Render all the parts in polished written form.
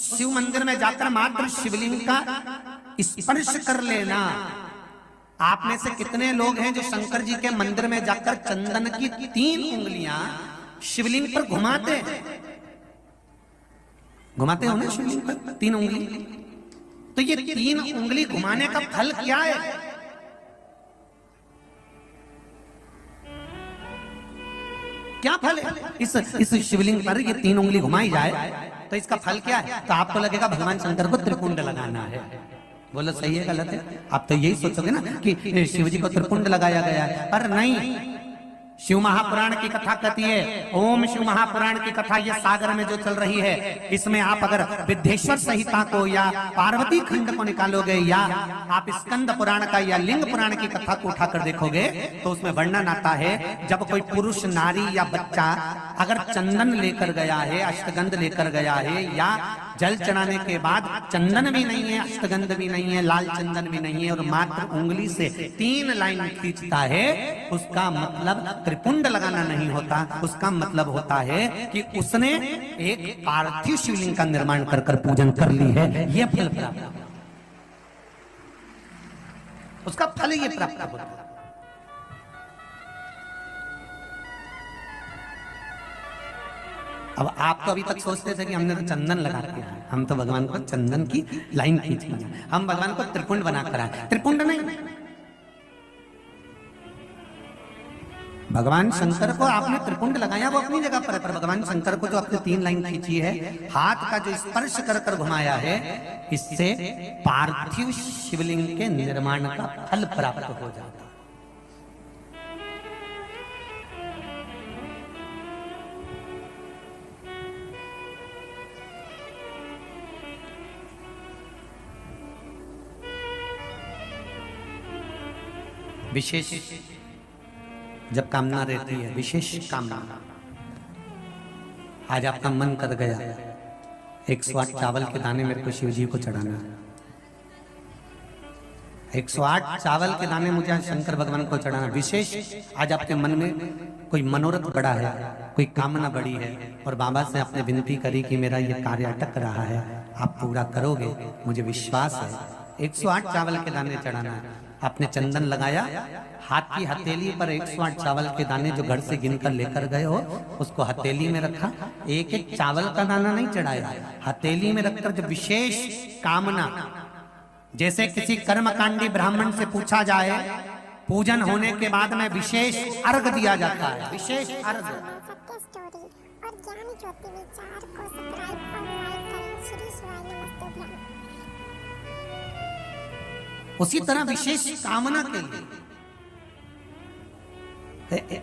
शिव मंदिर में जाकर मात्र शिवलिंग का स्पर्श कर लेना। आप में से कितने लोग हैं जो शंकर जी के मंदिर में जाकर चंदन की 3 उंगलियां शिवलिंग पर घुमाते हो ना शिवलिंग पर 3 उंगली? तो ये 3 उंगली घुमाने का फल क्या है? क्या फल है? इस शिवलिंग पर ये 3 उंगली घुमाई जाए तो इसका फल क्या है? तो आपको लगेगा भगवान शंकर को त्रिपुंड लगाना है। बोलो सही है गलत है? आप तो यही सोचोगे ना कि शिव जी को त्रिपुंड लगाया गया है, पर नहीं। शिव महापुराण की कथा कहती है, ओम शिव महापुराण की कथा ये सागर में जो चल रही है, इसमें आप अगर विद्येश्वर संहिता को या पार्वती खंड को निकालोगे या आप स्कंद पुराण का या लिंग पुराण की कथा को उठाकर देखोगे तो उसमें वर्णन आता है जब कोई पुरुष, नारी या बच्चा अगर चंदन लेकर गया है, अष्टगंध लेकर गया है या जल चढ़ाने के बाद चंदन भी नहीं है, अष्टगंध भी नहीं है, लाल चंदन भी नहीं है और मात्र उंगली से 3 लाइन खींचता है, उसका मतलब त्रिपुंड लगाना नहीं होता। उसका मतलब होता है कि उसने एक पार्थिव शिवलिंग का निर्माण कर कर पूजन कर ली है। यह फल प्राप्त, उसका फल ये प्राप्त होता है। अब आप तो अभी तक सोचते थे कि हमने तो चंदन लगा के आए, हम तो भगवान को चंदन की लाइन खींच लिया, हम भगवान को त्रिपुंड बनाकर आए। त्रिपुंड नहीं, भगवान शंकर को आपने त्रिपुंड लगाया वो अपनी जगह पर भगवान शंकर को जो आपने 3 लाइन खींची है, हाथ का जो स्पर्श कर कर घुमाया है, इससे पार्थिव शिवलिंग के निर्माण का फल प्राप्त हो जाता है। विशेष जब कामना रहती है, विशेष कामना, आज आपका मन कर गया 108 चावल के दाने मेरे को शिव जी को चढ़ाना है, 108 चावल के दाने मुझे शंकर भगवान को चढ़ाना। विशेष आज आपके मन में कोई मनोरथ बड़ा है, कोई कामना बड़ी है और बाबा से आपने विनती करी कि मेरा ये कार्य अटक रहा है, आप पूरा करोगे, मुझे विश्वास है। 108 चावल के दाने चढ़ाना है। आपने चंदन लगाया, हाथ की हथेली पर 108 चावल के दाने जो घर से गिनकर लेकर गए हो उसको हथेली में रखा। एक एक चावल का दाना नहीं चढ़ाया, हथेली में रखकर जो विशेष कामना, जैसे किसी कर्मकांडी ब्राह्मण से पूछा जाए पूजन होने के बाद में विशेष अर्घ दिया जाता है, विशेष अर्घ। उसी तरह विशेष कामना के लिए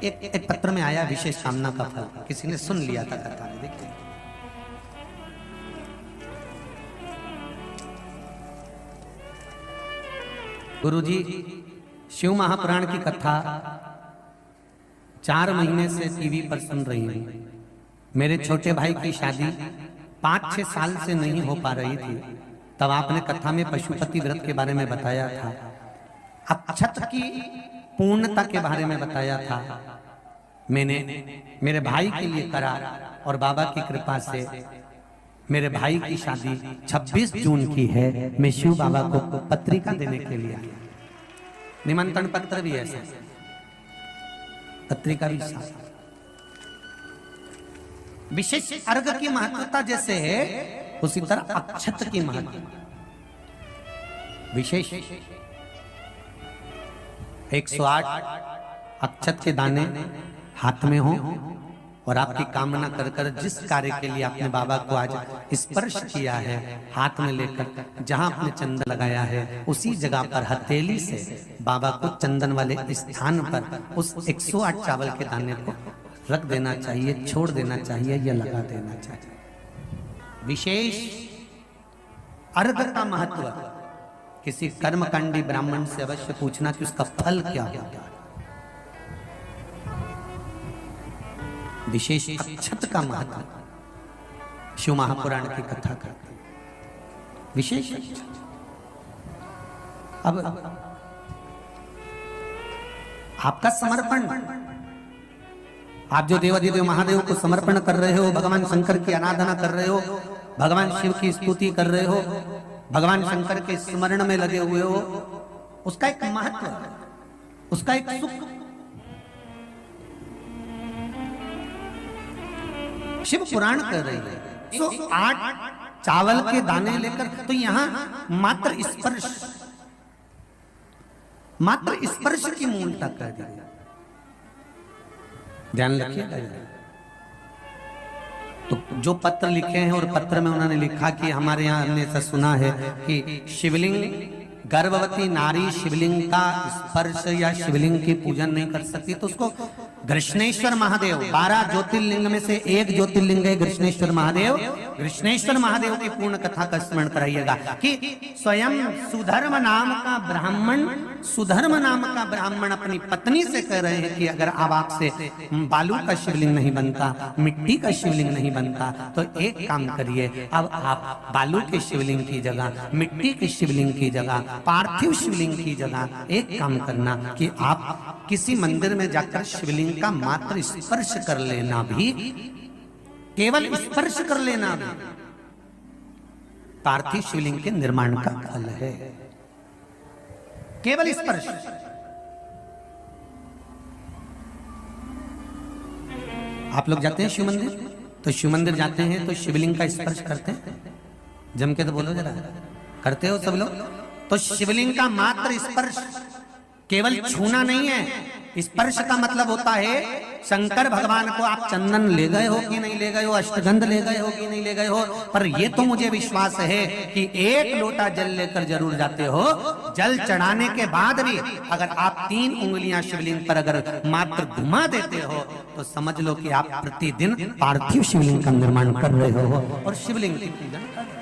एक पत्र में आया विशेष कामना का फल, किसी ने सुन लिया था कथा में, देखते हैं। गुरुजी शिव महापुराण की कथा 4 महीने से टीवी पर सुन रही हूं। मेरे छोटे भाई की शादी 5-6 साल से नहीं हो पा रही थी, तब आपने कथा में पशुपति व्रत के बारे में बताया था, अक्षत की पूर्णता के बारे में बताया था। मैंने मेरे भाई के लिए करा और बाबा की कृपा से मेरे भाई की शादी 26 जून की है। मैं शिव बाबा को पत्रिका देने के लिए आया, निमंत्रण पत्र भी है, पत्रिका भी साथ। विशेष अर्घ की महत्वता जैसे है उसी तरह अक्षत की महत्व विशेष। 108 अक्षत के दाने हाथ में हो और आपकी कामना कर कर जिस कार्य के लिए आपने बाबा को आज स्पर्श किया है, हाथ में लेकर जहां आपने चंदन लगाया है उसी जगह पर हथेली से बाबा को चंदन वाले स्थान पर उस 108 चावल के दाने को रख देना चाहिए, छोड़ देना चाहिए या लगा देना चाहिए। विशेष अर्घ का महत्व किसी कर्मकांडी ब्राह्मण से अवश्य पूछना कि उसका फल क्या होता है। विशेष अक्षत का महत्व शिव महापुराण की कथा करते हैं। विशेष अब आपका समर्पण, आप जो देवाधिदेव महादेव को समर्पण कर रहे हो, भगवान शंकर की आराधना कर रहे हो, भगवान शिव की स्तुति कर रहे हो, भगवान शंकर के स्मरण में लगे हुए हो, उसका एक महत्व है, उसका एक सुख। शिव पुराण कर रही है 108 चावल के दाने लेकर, तो यहां मात्र स्पर्श की मूलता कर दी। ध्यान रखिएगा। तो जो पत्र लिखे हैं और पत्र में उन्होंने लिखा कि हमारे यहाँ हमने ऐसा सुना है कि शिवलिंग, गर्भवती नारी शिवलिंग का स्पर्श या शिवलिंग की पूजन नहीं कर सकती, तो उसको कृष्णेश्वर महादेव, 12 ज्योतिर्लिंग में से एक ज्योतिर्लिंग है कृष्णेश्वर महादेव। कृष्णेश्वर महादेव की पूर्ण कथा का स्मरण कराइएगा कि स्वयं सुधर्म नाम का ब्राह्मण अपनी पत्नी से कह रहे हैं कि अगर अब आपसे बालू का शिवलिंग नहीं बनता, मिट्टी का शिवलिंग नहीं बनता, तो एक काम करिए, अब आप बालू के शिवलिंग की जगह, मिट्टी के शिवलिंग की जगह, पार्थिव शिवलिंग की जगह एक काम करना कि आप किसी मंदिर में जाकर शिवलिंग का मात्र स्पर्श कर लेना, भी केवल स्पर्श कर लेना भी पार्थिव शिवलिंग के निर्माण का फल है। केवल स्पर्श। आप लोग जाते हैं शिव मंदिर, तो शिव मंदिर जाते हैं तो शिवलिंग का स्पर्श करते हैं, जम के तो बोलो जरा, करते हो सब लोग? तो शिवलिंग का मात्र स्पर्श, केवल छूना नहीं है। स्पर्श का मतलब होता है शंकर भगवान को आप चंदन ले गए हो कि नहीं ले गए हो, अष्टगंध ले गए हो कि नहीं ले गए हो, पर ये तो मुझे विश्वास है कि एक लोटा जल लेकर जरूर जाते हो। जल चढ़ाने के बाद भी अगर आप 3 उंगलियां शिवलिंग पर अगर मात्र घुमा देते हो, तो समझ लो कि आप प्रतिदिन पार्थिव शिवलिंग का निर्माण कर रहे हो और शिवलिंग की पूजन कर रहे हो।